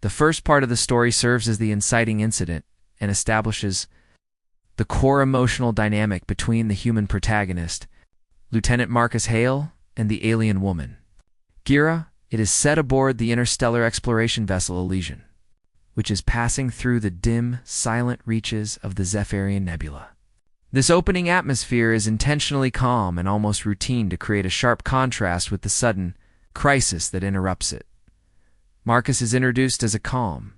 The first part of the story serves as the inciting incident and establishes the core emotional dynamic between the human protagonist, Lieutenant Marcus Hale, and the alien woman. Gira, it is set aboard the interstellar exploration vessel Elysian, which is passing through the dim, silent reaches of the Zephyrian Nebula. This opening atmosphere is intentionally calm and almost routine to create a sharp contrast with the sudden crisis that interrupts it. Marcus is introduced as a calm,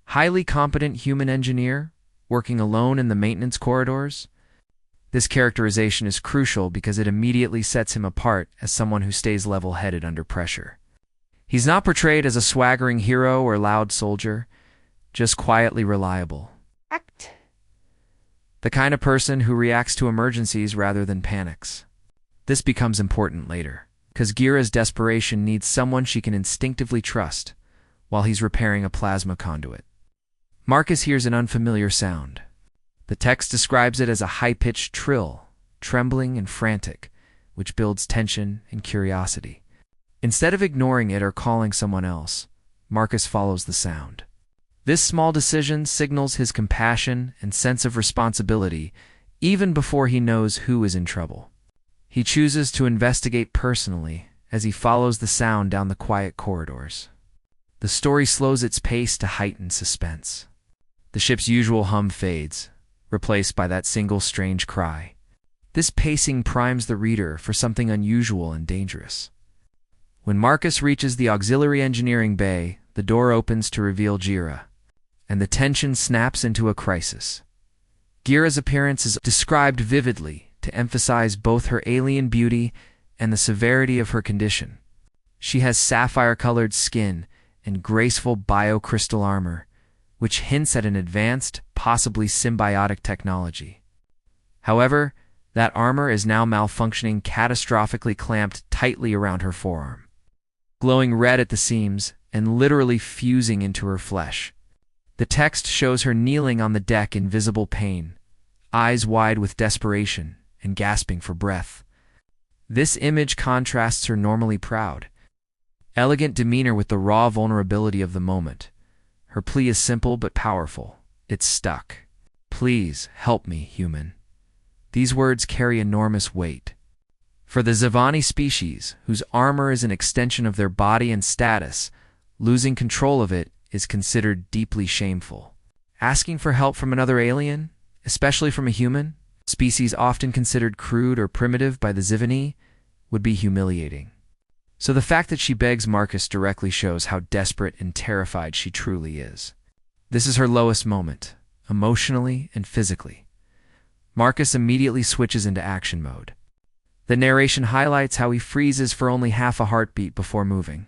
highly competent human engineer working alone in the maintenance corridors. This characterization is crucial because it immediately sets him apart as someone who stays level-headed under pressure. He's not portrayed as a swaggering hero or loud soldier, just quietly reliable. The kind of person who reacts to emergencies rather than panics. This becomes important later, because Gira's desperation needs someone she can instinctively trust while he's repairing a plasma conduit. Marcus hears an unfamiliar sound. The text describes it as a high-pitched trill, trembling and frantic, which builds tension and curiosity. Instead of ignoring it or calling someone else, Marcus follows the sound. This small decision signals his compassion and sense of responsibility even before he knows who is in trouble. He chooses to investigate personally as he follows the sound down the quiet corridors. The story slows its pace to heighten suspense. The ship's usual hum fades, replaced by that single strange cry. This pacing primes the reader for something unusual and dangerous. When Marcus reaches the auxiliary engineering bay, the door opens to reveal Gira, and the tension snaps into a crisis. Gira's appearance is described vividly to emphasize both her alien beauty and the severity of her condition. She has sapphire-colored skin and graceful biocrystal armor, which hints at an advanced, possibly symbiotic technology. However, that armor is now malfunctioning, catastrophically clamped tightly around her forearm, glowing red at the seams and literally fusing into her flesh. The text shows her kneeling on the deck in visible pain, eyes wide with desperation and gasping for breath. This image contrasts her normally proud, elegant demeanor with the raw vulnerability of the moment. Her plea is simple but powerful. It's stuck. "Please, help me, human." These words carry enormous weight. For the Zevani species, whose armor is an extension of their body and status, losing control of it is considered deeply shameful. Asking for help from another alien, especially from a human, species often considered crude or primitive by the Zevani, would be humiliating. So the fact that she begs Marcus directly shows how desperate and terrified she truly is. This is her lowest moment, emotionally and physically. Marcus immediately switches into action mode. The narration highlights how he freezes for only half a heartbeat before moving.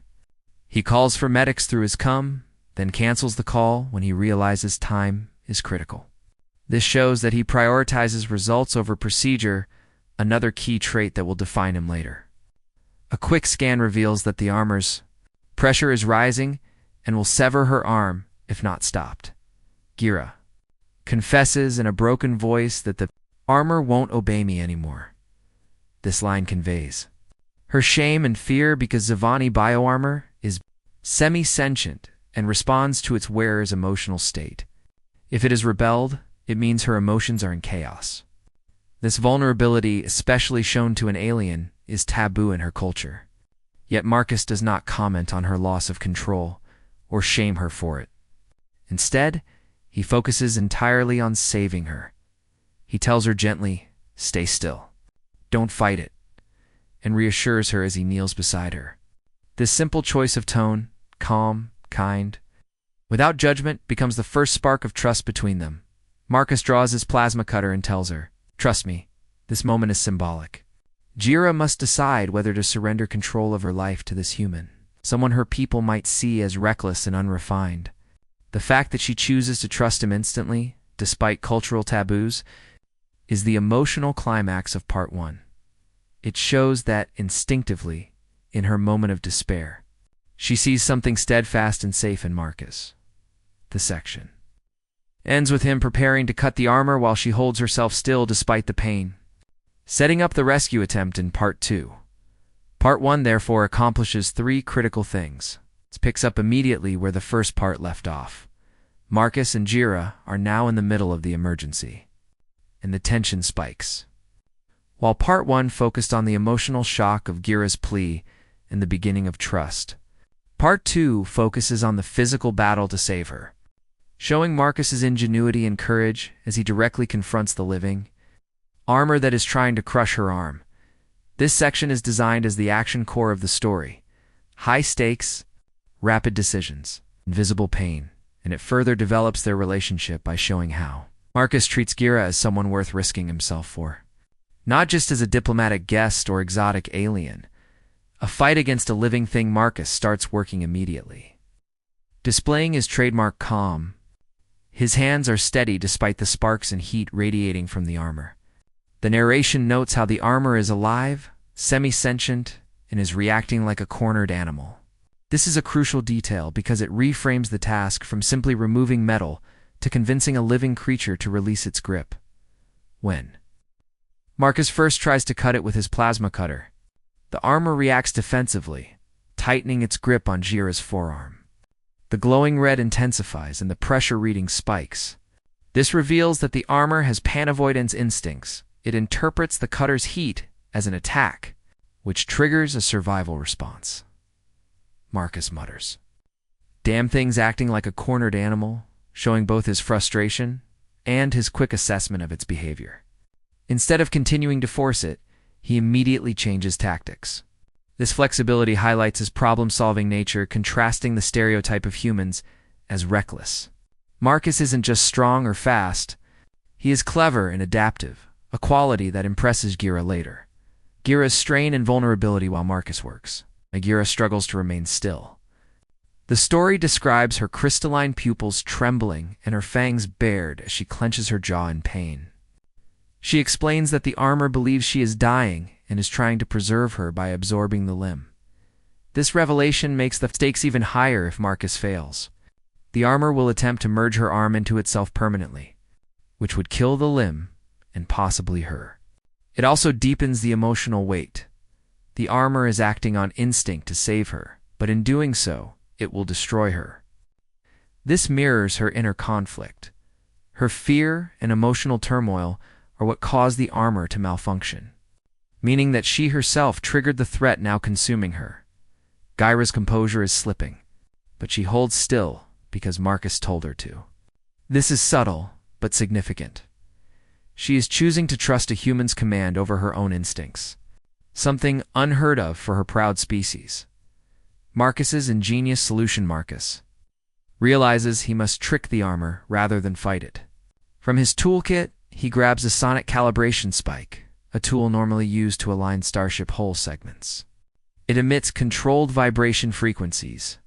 He calls for medics through his cum, then cancels the call when he realizes time is critical. This shows that he prioritizes results over procedure, another key trait that will define him later. A quick scan reveals that the armor's pressure is rising and will sever her arm if not stopped. Gira confesses in a broken voice that the armor won't obey me anymore. This line conveys her shame and fear because Zevani bioarmor is semi-sentient and responds to its wearer's emotional state. If it has rebelled, it means her emotions are in chaos. This vulnerability, especially shown to an alien, is taboo in her culture. Yet Marcus does not comment on her loss of control or shame her for it. Instead, he focuses entirely on saving her. He tells her gently, "Stay still. Don't fight it," and reassures her as he kneels beside her. This simple choice of tone, calm, kind, without judgment, becomes the first spark of trust between them. Marcus draws his plasma cutter and tells her, "Trust me, this moment is symbolic." Gira must decide whether to surrender control of her life to this human, someone her people might see as reckless and unrefined. The fact that she chooses to trust him instantly, despite cultural taboos, is the emotional climax of Part 1. It shows that, instinctively, in her moment of despair, she sees something steadfast and safe in Marcus. The section ends with him preparing to cut the armor while she holds herself still despite the pain, setting up the rescue attempt in Part 2. Part 1, therefore, accomplishes three critical things. picks up immediately where the first part left off. Marcus and Gira are now in the middle of the emergency, and the tension spikes. While Part 1 focused on the emotional shock of Gira's plea and the beginning of trust, Part 2 focuses on the physical battle to save her, showing Marcus's ingenuity and courage as he directly confronts the living armor that is trying to crush her arm. This section is designed as the action core of the story. High stakes, rapid decisions, invisible pain, and it further develops their relationship by showing how Marcus treats Gira as someone worth risking himself for. Not just as a diplomatic guest or exotic alien. A fight against a living thing, Marcus starts working immediately. Displaying his trademark calm, his hands are steady despite the sparks and heat radiating from the armor. The narration notes how the armor is alive, semi-sentient, and is reacting like a cornered animal. This is a crucial detail because it reframes the task from simply removing metal to convincing a living creature to release its grip. When Marcus first tries to cut it with his plasma cutter, the armor reacts defensively, tightening its grip on Gira's forearm. The glowing red intensifies and the pressure reading spikes. This reveals that the armor has panavoidance instincts. It interprets the cutter's heat as an attack, which triggers a survival response. Marcus mutters, "Damn thing's acting like a cornered animal," showing both his frustration and his quick assessment of its behavior. Instead of continuing to force it, he immediately changes tactics. This flexibility highlights his problem-solving nature, contrasting the stereotype of humans as reckless. Marcus isn't just strong or fast, he is clever and adaptive, a quality that impresses Gira later. Gira's strain and vulnerability while Marcus works. Gira struggles to remain still. The story describes her crystalline pupils trembling and her fangs bared as she clenches her jaw in pain. She explains that the armor believes she is dying and is trying to preserve her by absorbing the limb. This revelation makes the stakes even higher if Marcus fails. The armor will attempt to merge her arm into itself permanently, which would kill the limb and possibly her. It also deepens the emotional weight. The armor is acting on instinct to save her, but in doing so, it will destroy her. This mirrors her inner conflict. Her fear and emotional turmoil are what caused the armor to malfunction, meaning that she herself triggered the threat now consuming her. Gira's composure is slipping, but she holds still because Marcus told her to. This is subtle, but significant. She is choosing to trust a human's command over her own instincts, something unheard of for her proud species. Marcus's ingenious solution. Marcus realizes he must trick the armor rather than fight it. From his toolkit, he grabs a sonic calibration spike, a tool normally used to align starship hull segments. It emits controlled vibration frequencies.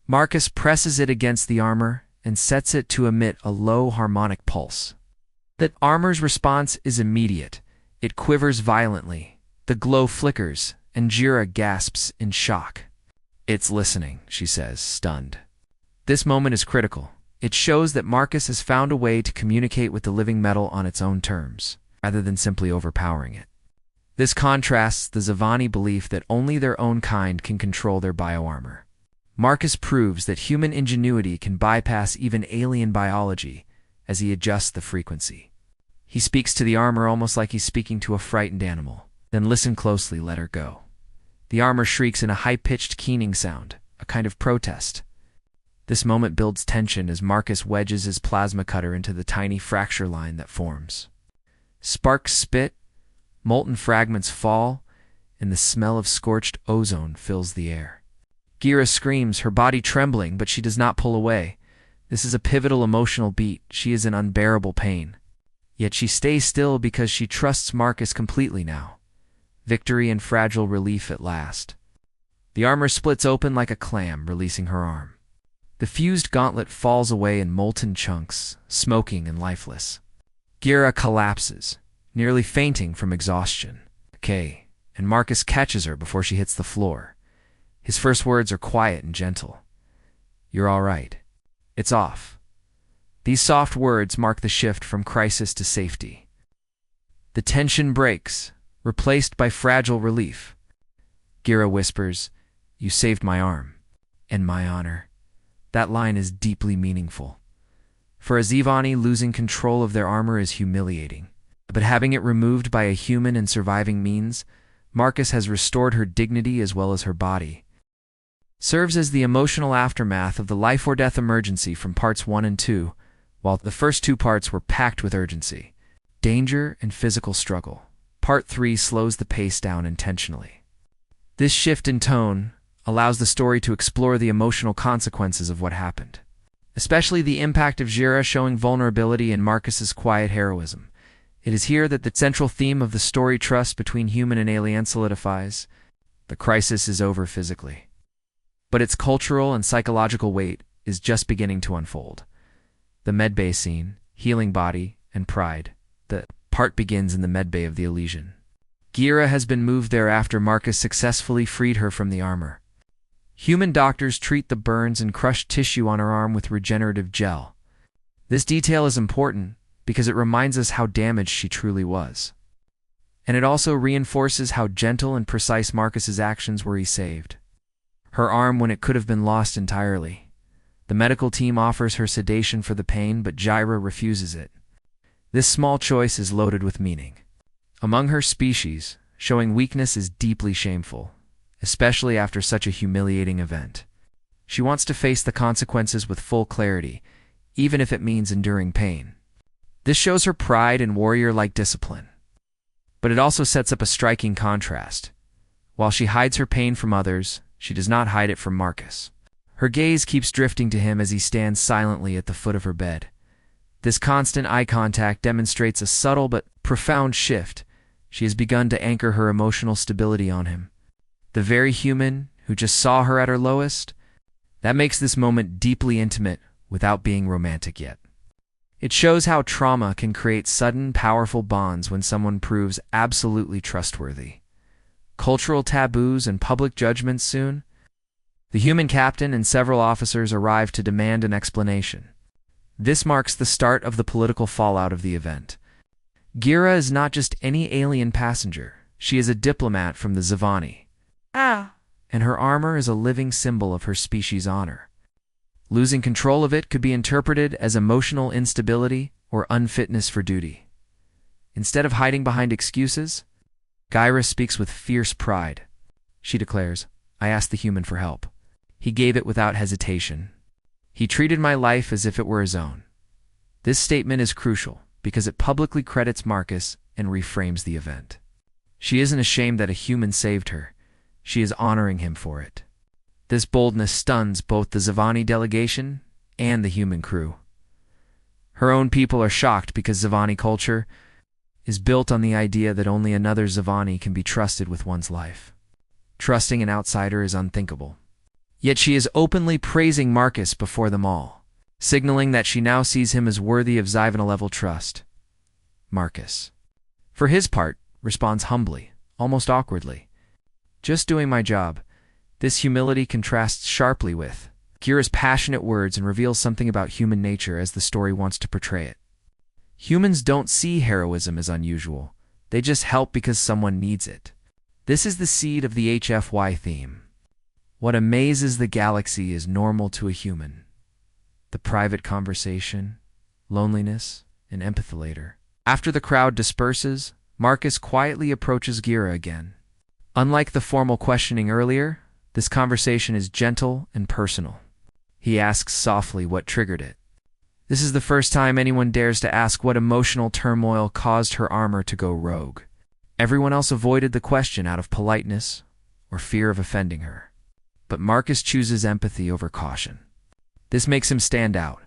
Marcus presses it against the armor and sets it to emit a low harmonic pulse. The armor's response is immediate. It quivers violently. The glow flickers, and Gira gasps in shock. "It's listening," she says, stunned. This moment is critical. It shows that Marcus has found a way to communicate with the living metal on its own terms, rather than simply overpowering it. This contrasts the Zavani belief that only their own kind can control their bioarmor. Marcus proves that human ingenuity can bypass even alien biology as he adjusts the frequency. He speaks to the armor almost like he's speaking to a frightened animal. "Then listen closely, let her go." The armor shrieks in a high-pitched keening sound, a kind of protest. This moment builds tension as Marcus wedges his plasma cutter into the tiny fracture line that forms. Sparks spit, molten fragments fall, and the smell of scorched ozone fills the air. Gira screams, her body trembling, but she does not pull away. This is a pivotal emotional beat. She is in unbearable pain. Yet she stays still because she trusts Marcus completely now. Victory and fragile relief at last. The armor splits open like a clam, releasing her arm. The fused gauntlet falls away in molten chunks, smoking and lifeless. Gira collapses, nearly fainting from exhaustion. "Okay," and Marcus catches her before she hits the floor. His first words are quiet and gentle. "You're all right. It's off." These soft words mark the shift from crisis to safety. The tension breaks, replaced by fragile relief. Gira whispers, "You saved my arm. and my honor. That line is deeply meaningful. For a Zivani, losing control of their armor is humiliating. But having it removed by a human and surviving means, Marcus has restored her dignity as well as her body. Serves as the emotional aftermath of the life-or-death emergency from parts 1 and 2, while the first 2 parts were packed with urgency, danger, and physical struggle. Part 3 slows the pace down intentionally. This shift in tone allows the story to explore the emotional consequences of what happened, especially the impact of Gira showing vulnerability and Marcus's quiet heroism. It is here that the central theme of the story, trust between human and alien, solidifies. The crisis is over physically, but its cultural and psychological weight is just beginning to unfold. The medbay scene, healing body, and pride. The part begins in the medbay of the Elysian. Gira has been moved there after Marcus successfully freed her from the armor. Human doctors treat the burns and crushed tissue on her arm with regenerative gel. This detail is important because it reminds us how damaged she truly was. And it also reinforces how gentle and precise Marcus's actions were. He saved her arm when it could have been lost entirely. The medical team offers her sedation for the pain, but Gira refuses it. This small choice is loaded with meaning. Among her species, showing weakness is deeply shameful, especially after such a humiliating event. She wants to face the consequences with full clarity, even if it means enduring pain. This shows her pride and warrior-like discipline. But it also sets up a striking contrast. While she hides her pain from others, she does not hide it from Marcus. Her gaze keeps drifting to him as he stands silently at the foot of her bed. This constant eye contact demonstrates a subtle but profound shift. She has begun to anchor her emotional stability on him. The very human who just saw her at her lowest? That makes this moment deeply intimate without being romantic yet. It shows how trauma can create sudden, powerful bonds when someone proves absolutely trustworthy. Cultural taboos and public judgments soon? The human captain and several officers arrive to demand an explanation. This marks the start of the political fallout of the event. Gira is not just any alien passenger. She is a diplomat from the Zivani. And her armor is a living symbol of her species' honor. Losing control of it could be interpreted as emotional instability or unfitness for duty. Instead of hiding behind excuses, Gira speaks with fierce pride. She declares, "I asked the human for help. He gave it without hesitation. He treated my life as if it were his own." This statement is crucial because it publicly credits Marcus and reframes the event. She isn't ashamed that a human saved her. She is honoring him for it. This boldness stuns both the Zivani delegation and the human crew. Her own people are shocked because Zivani culture is built on the idea that only another Zivani can be trusted with one's life. Trusting an outsider is unthinkable. Yet she is openly praising Marcus before them all, signaling that she now sees him as worthy of Zivana-level trust. Marcus, for his part, responds humbly, almost awkwardly. "Just doing my job." This humility contrasts sharply with Gira's passionate words and reveals something about human nature as the story wants to portray it. Humans don't see heroism as unusual. They just help because someone needs it. This is the seed of the HFY theme. What amazes the galaxy is normal to a human. The private conversation, loneliness, and empathy later. After the crowd disperses, Marcus quietly approaches Gira again. Unlike the formal questioning earlier, this conversation is gentle and personal. He asks softly what triggered it. This is the first time anyone dares to ask what emotional turmoil caused her armor to go rogue. Everyone else avoided the question out of politeness or fear of offending her. But Marcus chooses empathy over caution. This makes him stand out.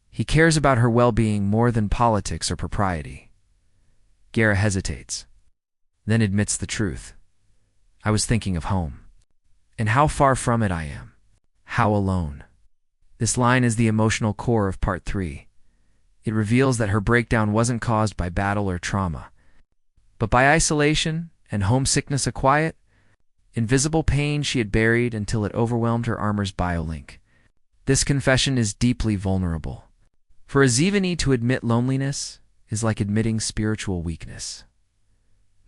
He cares about her well-being more than politics or propriety. Gira hesitates, then admits the truth. "I was thinking of home, and how far from it I am. How alone." This line is the emotional core of Part 3. It reveals that her breakdown wasn't caused by battle or trauma, but by isolation and homesickness, a quiet, invisible pain she had buried until it overwhelmed her armor's biolink. This confession is deeply vulnerable. For a Zivani to admit loneliness is like admitting spiritual weakness.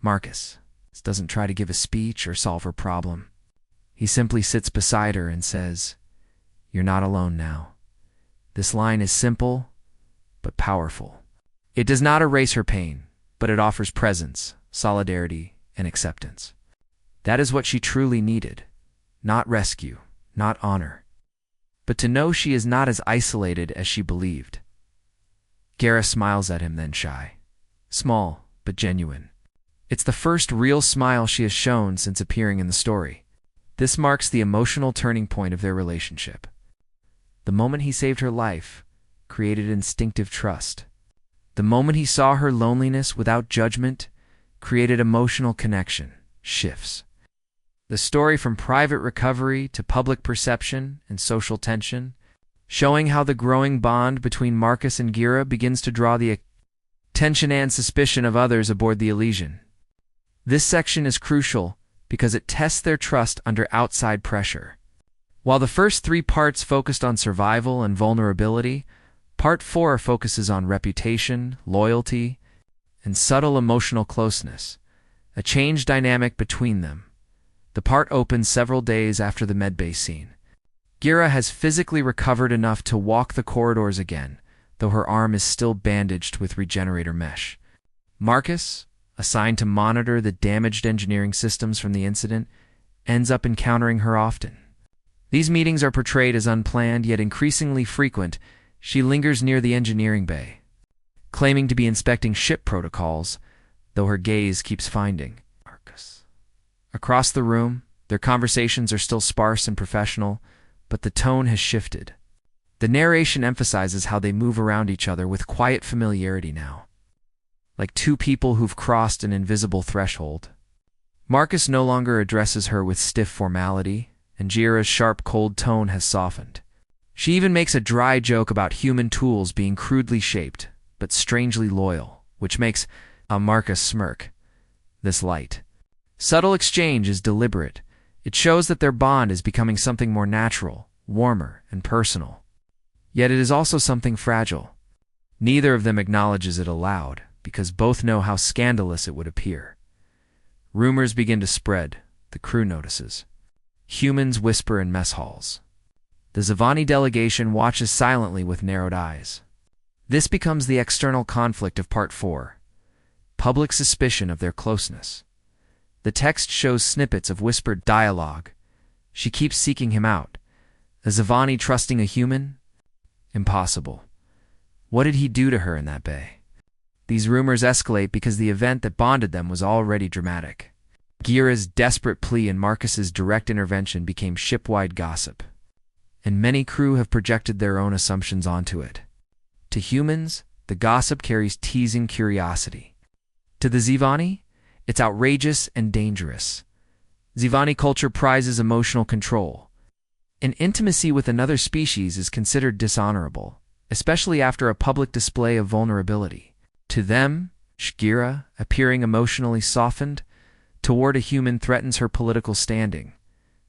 Marcus doesn't try to give a speech or solve her problem. He simply sits beside her and says, You're not alone now. This line is simple, but powerful. It does not erase her pain, but it offers presence, solidarity, and acceptance. That is what she truly needed. Not rescue, not honor, but to know she is not as isolated as she believed. Guerra smiles at him, then shy. Small, but genuine. It's the first real smile she has shown since appearing in the story. This marks the emotional turning point of their relationship. The moment he saved her life created instinctive trust. The moment he saw her loneliness without judgment created emotional connection, shifts. The story from private recovery to public perception and social tension, showing how the growing bond between Marcus and Guerra begins to draw the attention and suspicion of others aboard the Elysian. This section is crucial because it tests their trust under outside pressure. While the first 3 parts focused on survival and vulnerability, Part 4 focuses on reputation, loyalty, and subtle emotional closeness, a changed dynamic between them. The part opens several days after the medbay scene. Guerra has physically recovered enough to walk the corridors again, though her arm is still bandaged with regenerator mesh. Marcus, assigned to monitor the damaged engineering systems from the incident, ends up encountering her often. These meetings are portrayed as unplanned yet increasingly frequent. She lingers near the engineering bay, claiming to be inspecting ship protocols, though her gaze keeps finding Marcus. Across the room, their conversations are still sparse and professional, but the tone has shifted. The narration emphasizes how they move around each other with quiet familiarity now, like 2 people who've crossed an invisible threshold. Marcus no longer addresses her with stiff formality, and Guerra's sharp, cold tone has softened. She even makes a dry joke about human tools being crudely shaped, but strangely loyal, which makes Marcus smirk. This light, subtle exchange is deliberate. It shows that their bond is becoming something more natural, warmer, and personal. Yet it is also something fragile. Neither of them acknowledges it aloud, because both know how scandalous it would appear. Rumors begin to spread, the crew notices. Humans whisper in mess halls. The Zivani delegation watches silently with narrowed eyes. This becomes the external conflict of Part 4. Public suspicion of their closeness. The text shows snippets of whispered dialogue. She keeps seeking him out. A Zivani trusting a human? Impossible. What did he do to her in that bay? These rumors escalate because the event that bonded them was already dramatic. Guerra's desperate plea and Marcus's direct intervention became ship-wide gossip, and many crew have projected their own assumptions onto it. To humans, the gossip carries teasing curiosity. To the Zivani, it's outrageous and dangerous. Zivani culture prizes emotional control, and intimacy with another species is considered dishonorable, especially after a public display of vulnerability. To them, Guerra, appearing emotionally softened toward a human, threatens her political standing.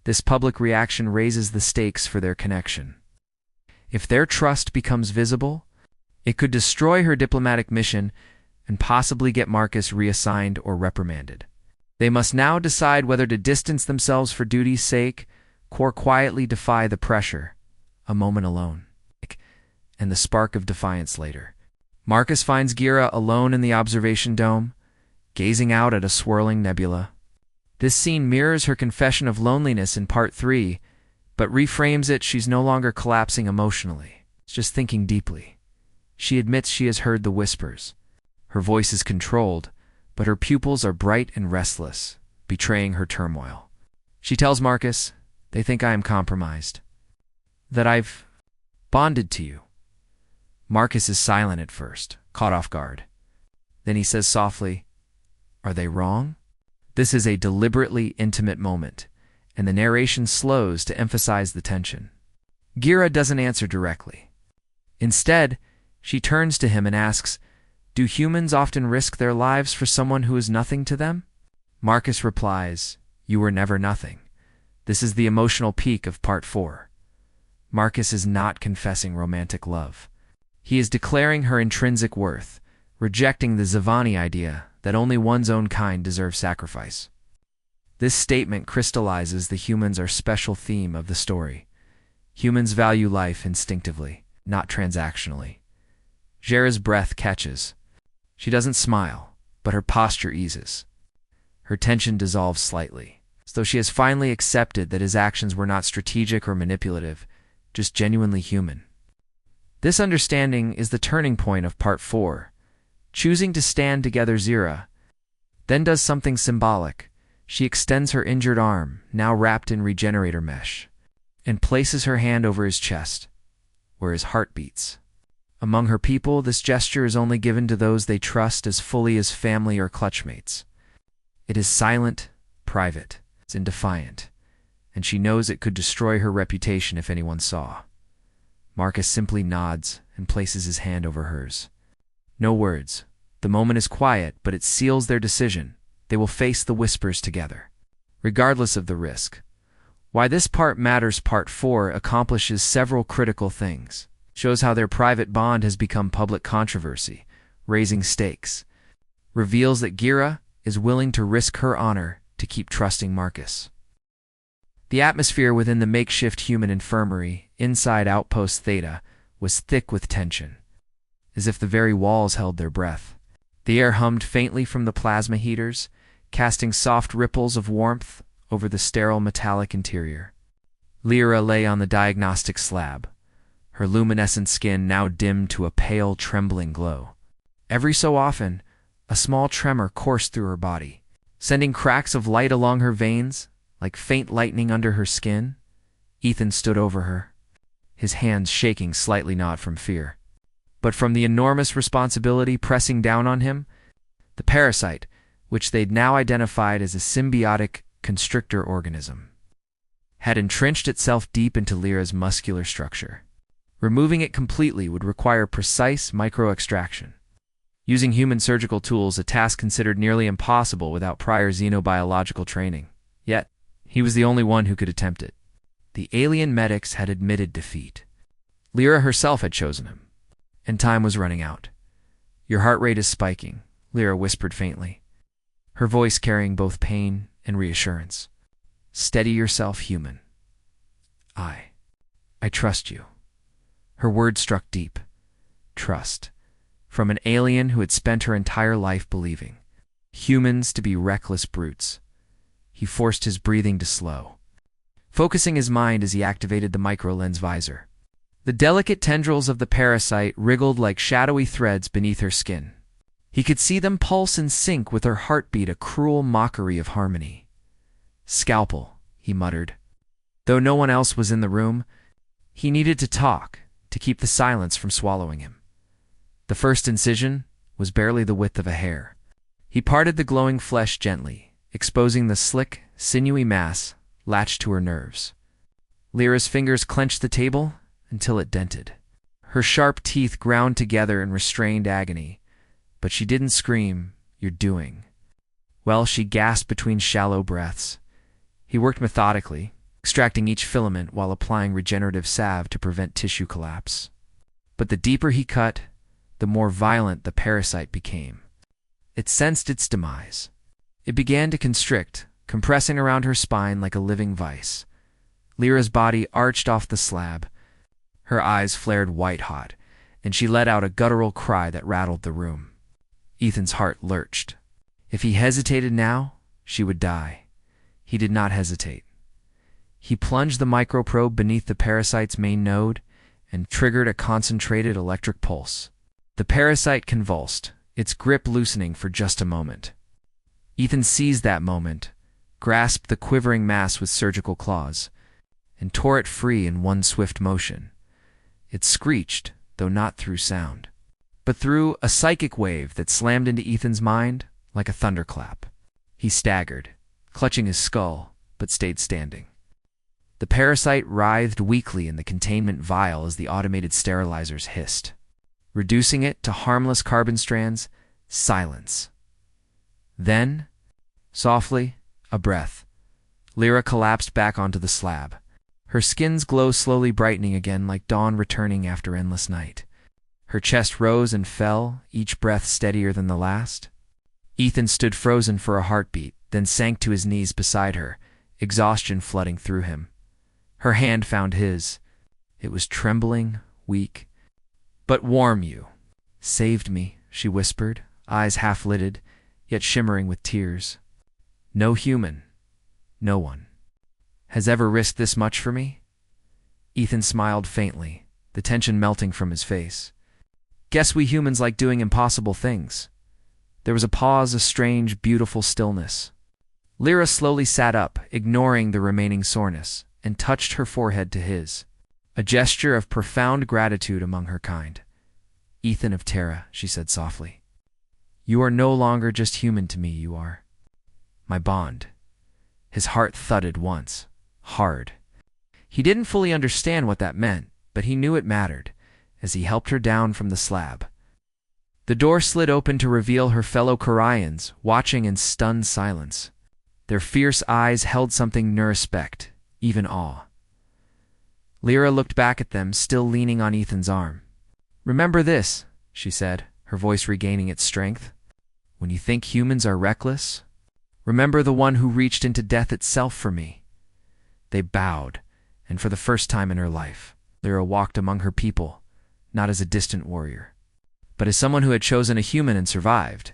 This public reaction raises the stakes for their connection. If their trust becomes visible, it could destroy her diplomatic mission and possibly get Marcus reassigned or reprimanded. They must now decide whether to distance themselves for duty's sake or quietly defy the pressure. A moment alone, and the spark of defiance later. Marcus finds Guerra alone in the observation dome, gazing out at a swirling nebula. This scene mirrors her confession of loneliness in Part 3, but reframes it. She's no longer collapsing emotionally. It's just thinking deeply. She admits she has heard the whispers. Her voice is controlled, but her pupils are bright and restless, betraying her turmoil. She tells Marcus, "They think I am compromised. That I've bonded to you." Marcus is silent at first, caught off guard. Then he says softly, "Are they wrong?" This is a deliberately intimate moment, and the narration slows to emphasize the tension. Guerra doesn't answer directly. Instead, she turns to him and asks, "Do humans often risk their lives for someone who is nothing to them?" Marcus replies, "You were never nothing." This is the emotional peak of Part 4. Marcus is not confessing romantic love. He is declaring her intrinsic worth, rejecting the Zivani idea that only one's own kind deserves sacrifice. This statement crystallizes the humans are special theme of the story. Humans value life instinctively, not transactionally. Jera's breath catches. She doesn't smile, but her posture eases. Her tension dissolves slightly, as though she has finally accepted that his actions were not strategic or manipulative, just genuinely human. This understanding is the turning point of Part 4. Choosing to stand together, Zira then does something symbolic. She extends her injured arm, now wrapped in regenerator mesh, and places her hand over his chest, where his heart beats. Among her people, this gesture is only given to those they trust as fully as family or clutchmates. It is silent, private, and defiant, and she knows it could destroy her reputation if anyone saw. Marcus simply nods and places his hand over hers. No words. The moment is quiet, but it seals their decision. They will face the whispers together, regardless of the risk. Why this part matters. Part 4 accomplishes several critical things. Shows how their private bond has become public controversy, raising stakes. Reveals that Gira is willing to risk her honor to keep trusting Marcus. The atmosphere within the makeshift human infirmary, inside Outpost Theta, was thick with tension, as if the very walls held their breath. The air hummed faintly from the plasma heaters, casting soft ripples of warmth over the sterile metallic interior. Lyra lay on the diagnostic slab, her luminescent skin now dimmed to a pale, trembling glow. Every so often, a small tremor coursed through her body, sending cracks of light along her veins, like faint lightning under her skin. Ethan stood over her, his hands shaking slightly, not from fear, but from the enormous responsibility pressing down on him. The parasite, which they'd now identified as a symbiotic constrictor organism, had entrenched itself deep into Lyra's muscular structure. Removing it completely would require precise micro-extraction. Using human surgical tools, a task considered nearly impossible without prior xenobiological training. Yet, he was the only one who could attempt it. The alien medics had admitted defeat. Lyra herself had chosen him, and time was running out. "Your heart rate is spiking," Lyra whispered faintly, her voice carrying both pain and reassurance. "Steady yourself, human. I trust you." Her words struck deep. Trust. From an alien who had spent her entire life believing humans to be reckless brutes. He forced his breathing to slow, focusing his mind as he activated the micro-lens visor. The delicate tendrils of the parasite wriggled like shadowy threads beneath her skin. He could see them pulse in sync with her heartbeat, a cruel mockery of harmony. "Scalpel," he muttered. Though no one else was in the room, he needed to talk, to keep the silence from swallowing him. The first incision was barely the width of a hair. He parted the glowing flesh gently, exposing the slick, sinewy mass latched to her nerves. Lyra's fingers clenched the table until it dented. Her sharp teeth ground together in restrained agony, but she didn't scream, "You're doing well," she gasped between shallow breaths. He worked methodically, extracting each filament while applying regenerative salve to prevent tissue collapse. But the deeper he cut, the more violent the parasite became. It sensed its demise. It began to constrict, compressing around her spine like a living vice. Lyra's body arched off the slab. Her eyes flared white-hot, and she let out a guttural cry that rattled the room. Ethan's heart lurched. If he hesitated now, she would die. He did not hesitate. He plunged the microprobe beneath the parasite's main node and triggered a concentrated electric pulse. The parasite convulsed, its grip loosening for just a moment. Ethan seized that moment, grasped the quivering mass with surgical claws, and tore it free in one swift motion. It screeched, though not through sound, but through a psychic wave that slammed into Ethan's mind like a thunderclap. He staggered, clutching his skull, but stayed standing. The parasite writhed weakly in the containment vial as the automated sterilizers hissed. Reducing it to harmless carbon strands, silence. Then, softly, a breath. Lyra collapsed back onto the slab, her skin's glow slowly brightening again like dawn returning after endless night. Her chest rose and fell, each breath steadier than the last. Ethan stood frozen for a heartbeat, then sank to his knees beside her, exhaustion flooding through him. Her hand found his, It was trembling, weak, but warm. You saved me, she whispered, eyes half-lidded, yet shimmering with tears. No human, no one, has ever risked this much for me? Ethan smiled faintly, the tension melting from his face. Guess we humans like doing impossible things. There was a pause, a strange, beautiful stillness. Lyra slowly sat up, ignoring the remaining soreness, and touched her forehead to his, a gesture of profound gratitude among her kind. Ethan of Terra, she said softly. You are no longer just human to me, you are my bond. His heart thudded once, hard. He didn't fully understand what that meant, but he knew it mattered, as he helped her down from the slab. The door slid open to reveal her fellow Corians, watching in stunned silence. Their fierce eyes held something near-respect, even awe. Lyra looked back at them, still leaning on Ethan's arm. Remember this, she said, her voice regaining its strength. When you think humans are reckless, remember the one who reached into death itself for me. They bowed, and for the first time in her life, Lyra walked among her people, not as a distant warrior, but as someone who had chosen a human and survived.